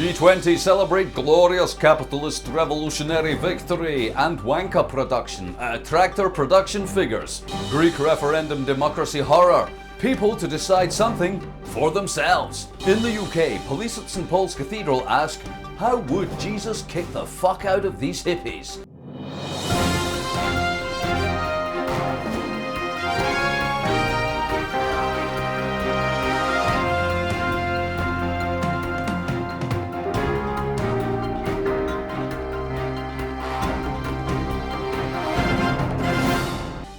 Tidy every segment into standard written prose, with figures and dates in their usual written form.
G20 celebrate glorious capitalist revolutionary victory and wanker production, tractor production figures, Greek referendum democracy horror, people to decide something for themselves. In the UK, police at St Paul's Cathedral ask, how would Jesus kick the fuck out of these hippies?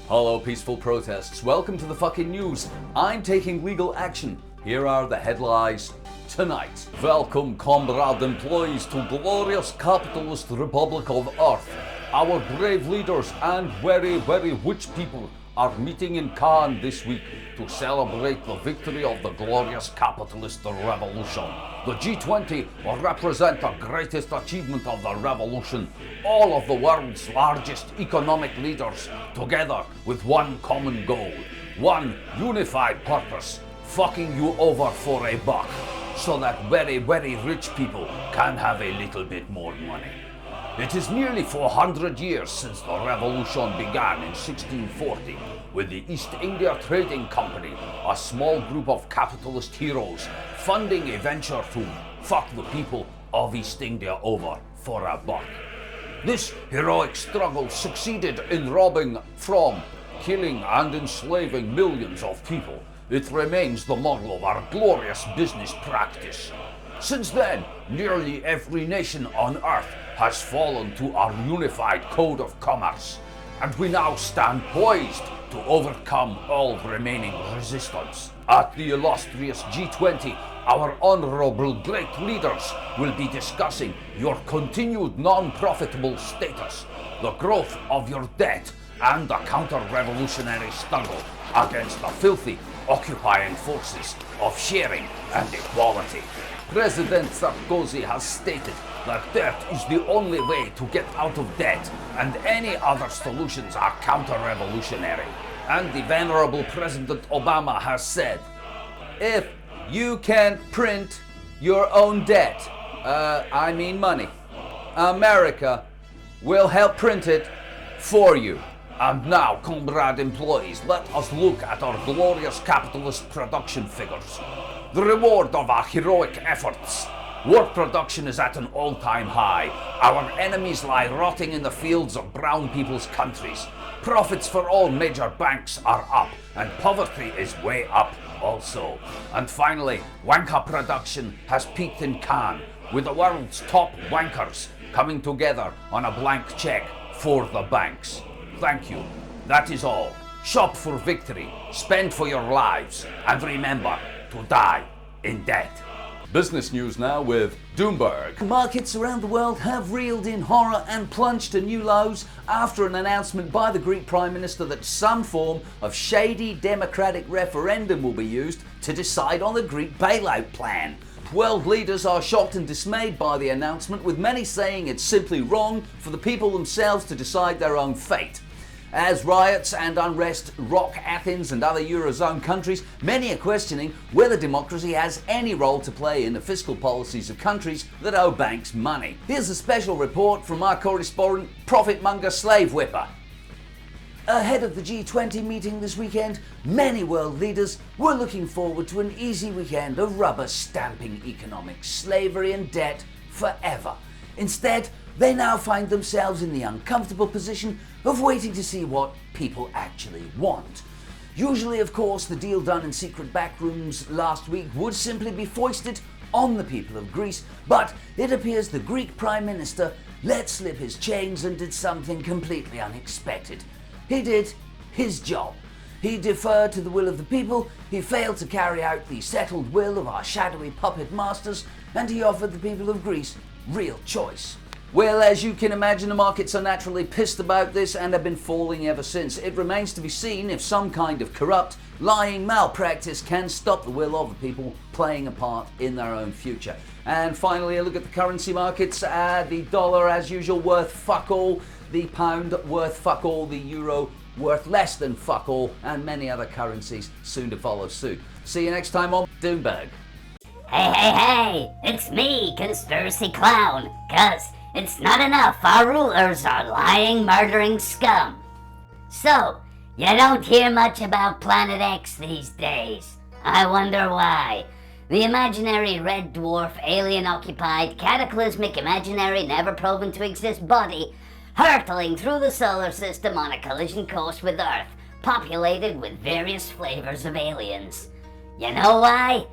Hello peaceful protests, welcome to the FKN Newz. I'm taking legal action. Here are the headlines tonight. Welcome comrade employees to glorious capitalist Republic of Earth. Our brave leaders and very rich people are meeting in Cannes this week to celebrate the victory of the glorious capitalist revolution. The G20 will represent the greatest achievement of the revolution. All of the world's largest economic leaders together with one common goal, one unified purpose, fucking you over for a buck, so that very rich people can have a little bit more money. It is nearly 400 years since the revolution began in 1640 with the East India Trading Company, a small group of capitalist heroes funding a venture to fuck the people of East India over for a buck. This heroic struggle succeeded in robbing from, killing and enslaving millions of people. It remains the model of our glorious business practice. Since then, nearly every nation on earth has fallen to our unified code of commerce, and we now stand poised to overcome all remaining resistance. At the illustrious G20, our honorable great leaders will be discussing your continued non-profitable status, the growth of your debt, and the counter-revolutionary struggle against the filthy occupying forces of sharing and equality. President Sarkozy has stated that debt is the only way to get out of debt, and any other solutions are counter-revolutionary. And the venerable President Obama has said, if you can't print your own debt, I mean money, America will help print it for you. And now, comrade employees, let us look at our glorious capitalist production figures. The reward of our heroic efforts. Work production is at an all-time high. Our enemies lie rotting in the fields of brown people's countries. Profits for all major banks are up, and poverty is way up also. And finally, wanker production has peaked in Cannes, with the world's top wankers coming together on a blank check for the banks. Thank you. That is all. Shop for victory, spend for your lives, and remember to die in debt. Business news now with Doomberg. Markets around the world have reeled in horror and plunged to new lows after an announcement by the Greek Prime Minister that some form of shady democratic referendum will be used to decide on the Greek bailout plan. World leaders are shocked and dismayed by the announcement, with many saying it's simply wrong for the people themselves to decide their own fate. As riots and unrest rock Athens and other Eurozone countries, many are questioning whether democracy has any role to play in the fiscal policies of countries that owe banks money. Here's a special report from our correspondent, profit-monger slave whipper. Ahead of the G20 meeting this weekend, many world leaders were looking forward to an easy weekend of rubber-stamping economic slavery and debt forever. Instead, they now find themselves in the uncomfortable position of waiting to see what people actually want. Usually, of course, the deal done in secret backrooms last week would simply be foisted on the people of Greece, but it appears the Greek Prime Minister let slip his chains and did something completely unexpected. He did his job. He deferred to the will of the people, he failed to carry out the settled will of our shadowy puppet masters, and he offered the people of Greece real choice. Well, as you can imagine, the markets are naturally pissed about this and have been falling ever since. It remains to be seen if some kind of corrupt, lying malpractice can stop the will of the people playing a part in their own future. And finally, a look at the currency markets. The dollar, as usual, worth fuck all. The pound worth fuck all. The euro worth less than fuck all. And many other currencies soon to follow suit. See you next time on Doomberg. Hey, it's me, Conspiracy Clown, 'cause it's not enough our rulers are lying, murdering scum. So, you don't hear much about Planet X these days. I wonder why. The imaginary red dwarf, alien-occupied, cataclysmic, imaginary, never-proven-to-exist body hurtling through the solar system on a collision course with Earth, populated with various flavors of aliens. You know why?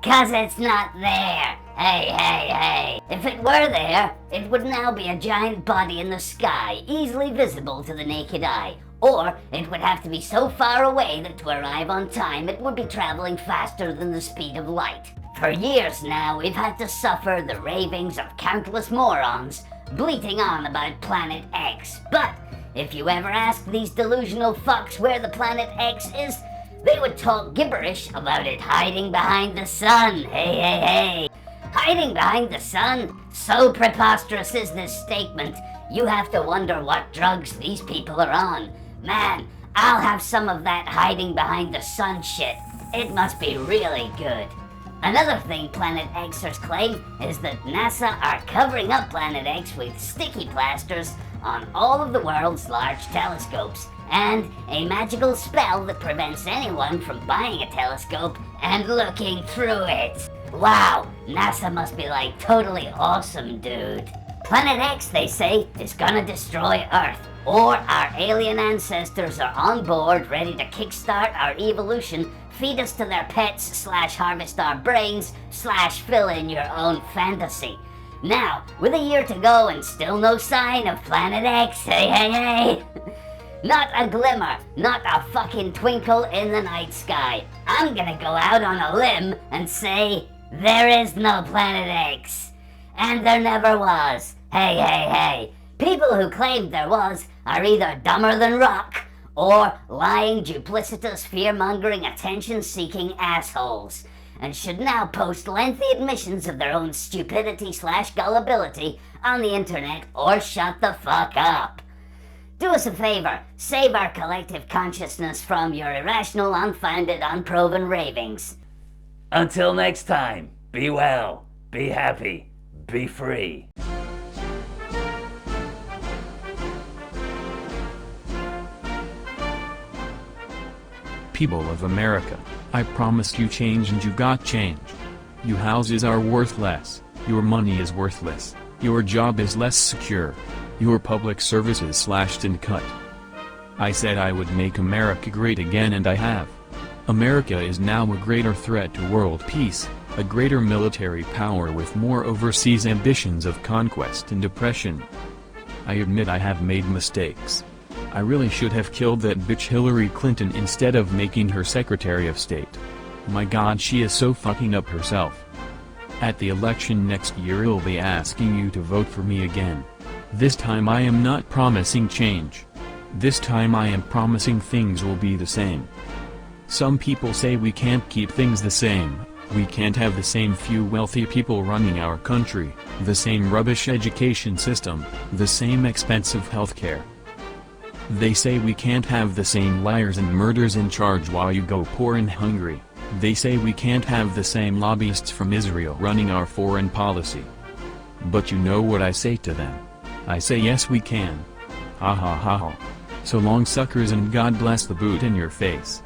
'Cause it's not there. Hey. If it were there, it would now be a giant body in the sky, easily visible to the naked eye. Or it would have to be so far away that to arrive on time it would be traveling faster than the speed of light. For years now, we've had to suffer the ravings of countless morons bleating on about Planet X. But if you ever ask these delusional fucks where the Planet X is, they would talk gibberish about it hiding behind the sun. Hey. Hiding behind the sun? So preposterous is this statement, you have to wonder what drugs these people are on. Man, I'll have some of that hiding behind the sun shit. It must be really good. Another thing Planet Xers claim is that NASA are covering up Planet X with sticky plasters on all of the world's large telescopes, and a magical spell that prevents anyone from buying a telescope and looking through it. Wow, NASA must be like totally awesome, dude. Planet X, they say, is gonna destroy Earth, or our alien ancestors are on board ready to kickstart our evolution, feed us to their pets / harvest our brains / fill in your own fantasy. Now, with a year to go and still no sign of Planet X, hey. Not a glimmer, not a fucking twinkle in the night sky. I'm gonna go out on a limb and say, there is no Planet X. And there never was. Hey. People who claimed there was are either dumber than rock or lying, duplicitous, fear-mongering, attention-seeking assholes, and should now post lengthy admissions of their own stupidity / gullibility on the internet or shut the fuck up. Do us a favor, save our collective consciousness from your irrational, unfounded, unproven ravings. Until next time, be well, be happy, be free. People of America, I promised you change and you got change. Your houses are worthless, your money is worthless, your job is less secure, your public services slashed and cut. I said I would make America great again and I have. America is now a greater threat to world peace, a greater military power with more overseas ambitions of conquest and oppression. I admit I have made mistakes. I really should have killed that bitch Hillary Clinton instead of making her Secretary of State. My God, she is so fucking up herself. At the election next year I'll be asking you to vote for me again. This time I am not promising change. This time I am promising things will be the same. Some people say we can't keep things the same, we can't have the same few wealthy people running our country, the same rubbish education system, the same expensive healthcare. They say we can't have the same liars and murderers in charge while you go poor and hungry. They say we can't have the same lobbyists from Israel running our foreign policy. But you know what I say to them? I say yes we can. Ha. So long suckers and God bless the boot in your face.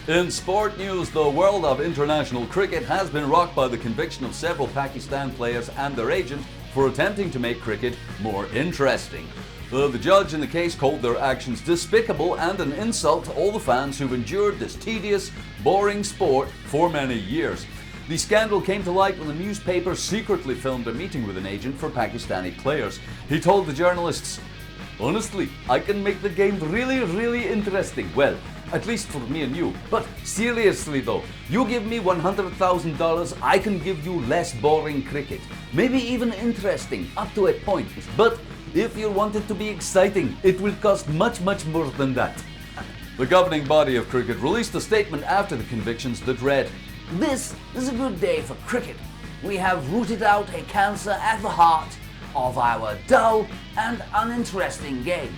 In sport news, the world of international cricket has been rocked by the conviction of several Pakistan players and their agent for attempting to make cricket more interesting. The judge in the case called their actions despicable and an insult to all the fans who've endured this tedious, boring sport for many years. The scandal came to light when the newspaper secretly filmed a meeting with an agent for Pakistani players. He told the journalists, "Honestly, I can make the game really interesting. Well, at least for me and you. But seriously though, you give me $100,000, I can give you less boring cricket. Maybe even interesting, up to a point. But if you want it to be exciting, it will cost much more than that." The governing body of cricket released a statement after the convictions that read, This is a good day for cricket. We have rooted out a cancer at the heart of our dull and uninteresting game.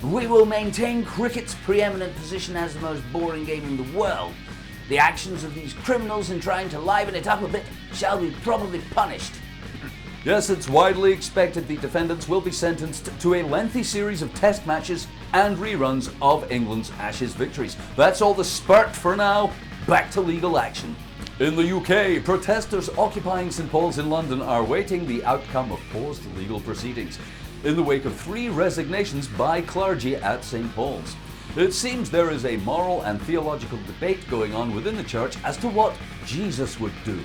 We will maintain cricket's preeminent position as the most boring game in the world. The actions of these criminals in trying to liven it up a bit shall be properly punished. Yes, it's widely expected the defendants will be sentenced to a lengthy series of test matches and reruns of England's Ashes victories. That's all the spurt for now. Back to legal action. In the UK, protesters occupying St Paul's in London are waiting the outcome of paused legal proceedings in the wake of 3 resignations by clergy at St Paul's. It seems there is a moral and theological debate going on within the church as to what Jesus would do.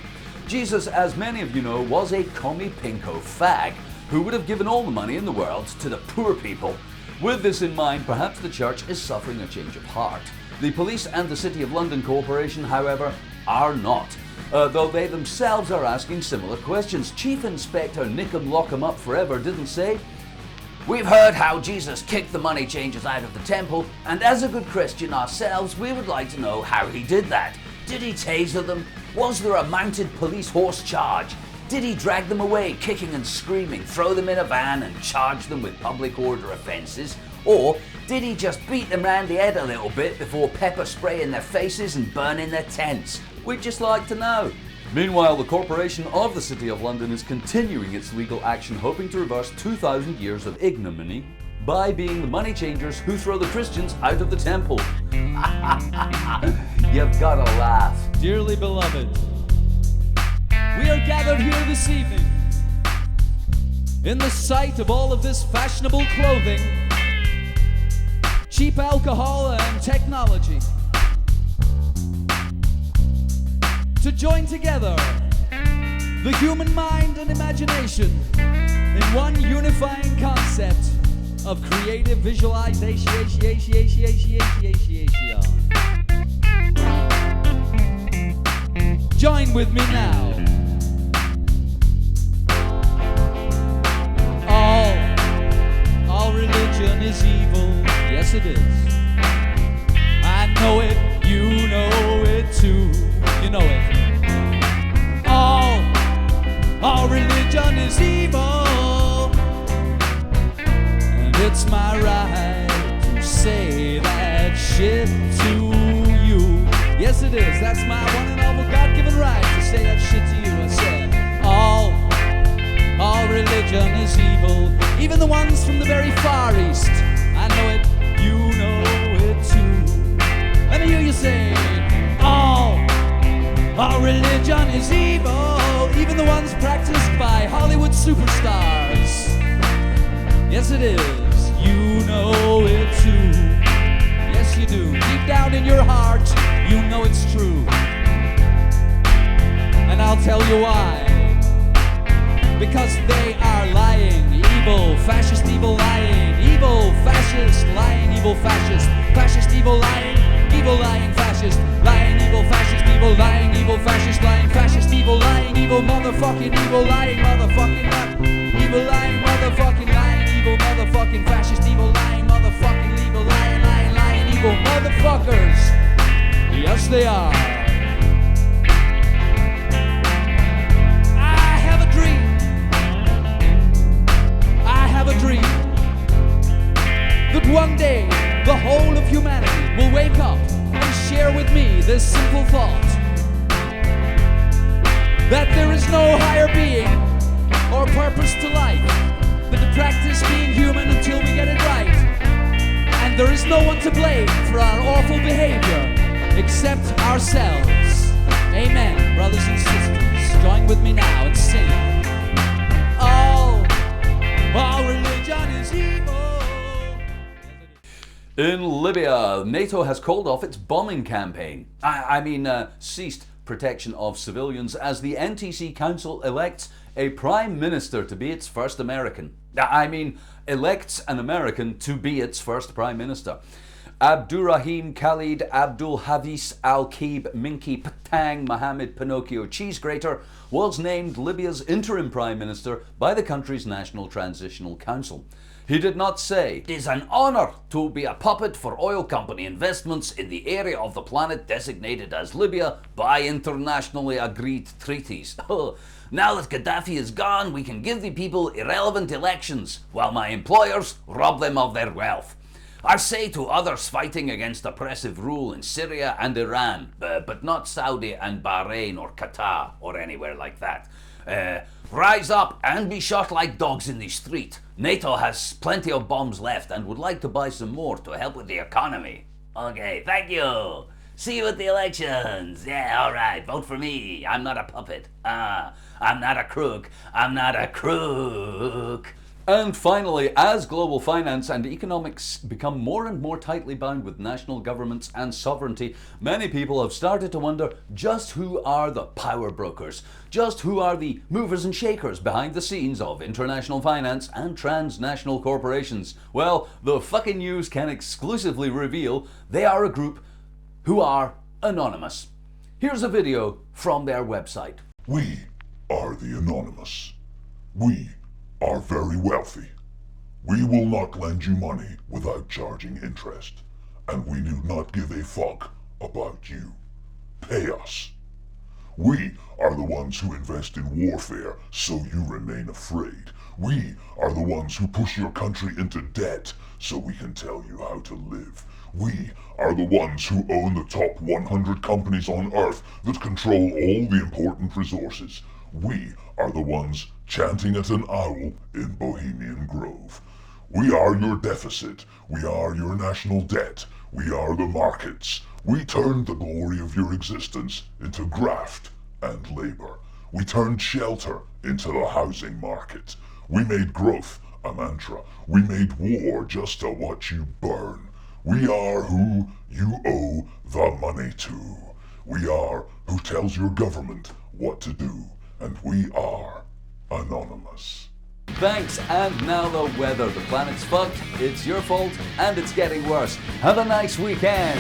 Jesus, as many of you know, was a commie pinko fag who would have given all the money in the world to the poor people. With this in mind, perhaps the church is suffering a change of heart. The police and the City of London Corporation, however, are not, though they themselves are asking similar questions. Chief Inspector Nick 'em Lock 'em Up Forever didn't say, We've heard how Jesus kicked the money changers out of the temple, and as a good Christian ourselves, we would like to know how he did that. Did he taser them? Was there a mounted police horse charge? Did he drag them away, kicking and screaming, throw them in a van and charge them with public order offences? Or did he just beat them round the head a little bit before pepper spraying their faces and burning their tents? We'd just like to know. Meanwhile, the Corporation of the City of London is continuing its legal action, hoping to reverse 2,000 years of ignominy by being the money changers who throw the Christians out of the temple. You've got to laugh. Dearly beloved, we are gathered here this evening in the sight of all of this fashionable clothing, cheap alcohol and technology, to join together the human mind and imagination in one unifying concept of creative visualization. Join with me now. All religion is evil. Yes, it is. I know it. You know it too. You know it. All religion is evil, and it's my right to say that shit to you. Yes, it is. That's my one and all God-given right to say that shit to you. I said, all religion is evil, even the ones from the very far east. I know it. You know it too. Let me hear you say, all religion is evil, even the ones practiced by Hollywood superstars. Yes, it is. You know it too. Yes, you do. Deep down in your heart, you know it's true. And I'll tell you why. Because they are lying, evil, fascist, evil, lying, evil, fascist, lying, evil, fascist, fascist, evil, lying, fascist, lying, evil, fascist, evil, lying, evil, fascist, lying, fascist, evil, lying, evil, motherfucking, evil, lying, motherfucking, evil, lying, motherfucking, lying, evil, motherfucking, fascist, evil, lying, motherfucking, evil, lying, evil, motherfuckers. Yes, they are. I have a dream that one day the whole of humanity will wake up and share with me this simple thought, that there is no higher being or purpose to life than to practice being human until we get it right, and there is no one to blame for our awful behavior except ourselves. Amen, brothers and sisters. Join with me now and sing. All religion is evil. In Libya, NATO has called off its bombing campaign. Ceased protection of civilians as the NTC Council elects a Prime Minister to be its first American. Elects an American to be its first Prime Minister. Abdurrahim Khalid Abdul Hafiz Al-Kib Minki Patang Mohammed Pinocchio Cheesegrater was named Libya's interim Prime Minister by the country's National Transitional Council. He did not say, It is an honour to be a puppet for oil company investments in the area of the planet designated as Libya by internationally agreed treaties. Now that Gaddafi is gone, we can give the people irrelevant elections while my employers rob them of their wealth. I say to others fighting against oppressive rule in Syria and Iran, but not Saudi and Bahrain or Qatar or anywhere like that. Rise up and be shot like dogs in the street. NATO has plenty of bombs left and would like to buy some more to help with the economy. Okay, thank you. See you at the elections. Yeah, alright, vote for me. I'm not a puppet. I'm not a crook. I'm not a crook. And finally, as global finance and economics become more and more tightly bound with national governments and sovereignty, many people have started to wonder just who are the power brokers, just who are the movers and shakers behind the scenes of international finance and transnational corporations. Well, the FKN Newz can exclusively reveal they are a group who are anonymous. Here's a video from their website. We are the anonymous. We are very wealthy. We will not lend you money without charging interest, and we do not give a fuck about you. Pay us. We are the ones who invest in warfare so you remain afraid. We are the ones who push your country into debt so we can tell you how to live. We are the ones who own the top 100 companies on Earth that control all the important resources. We are the ones chanting at an owl in Bohemian Grove. We are your deficit. We are your national debt. We are the markets. We turned the glory of your existence into graft and labor. We turned shelter into the housing market. We made growth a mantra. We made war just to watch you burn. We are who you owe the money to. We are who tells your government what to do. And we are anonymous. Thanks, and now the weather. The planet's fucked, it's your fault, and it's getting worse. Have a nice weekend.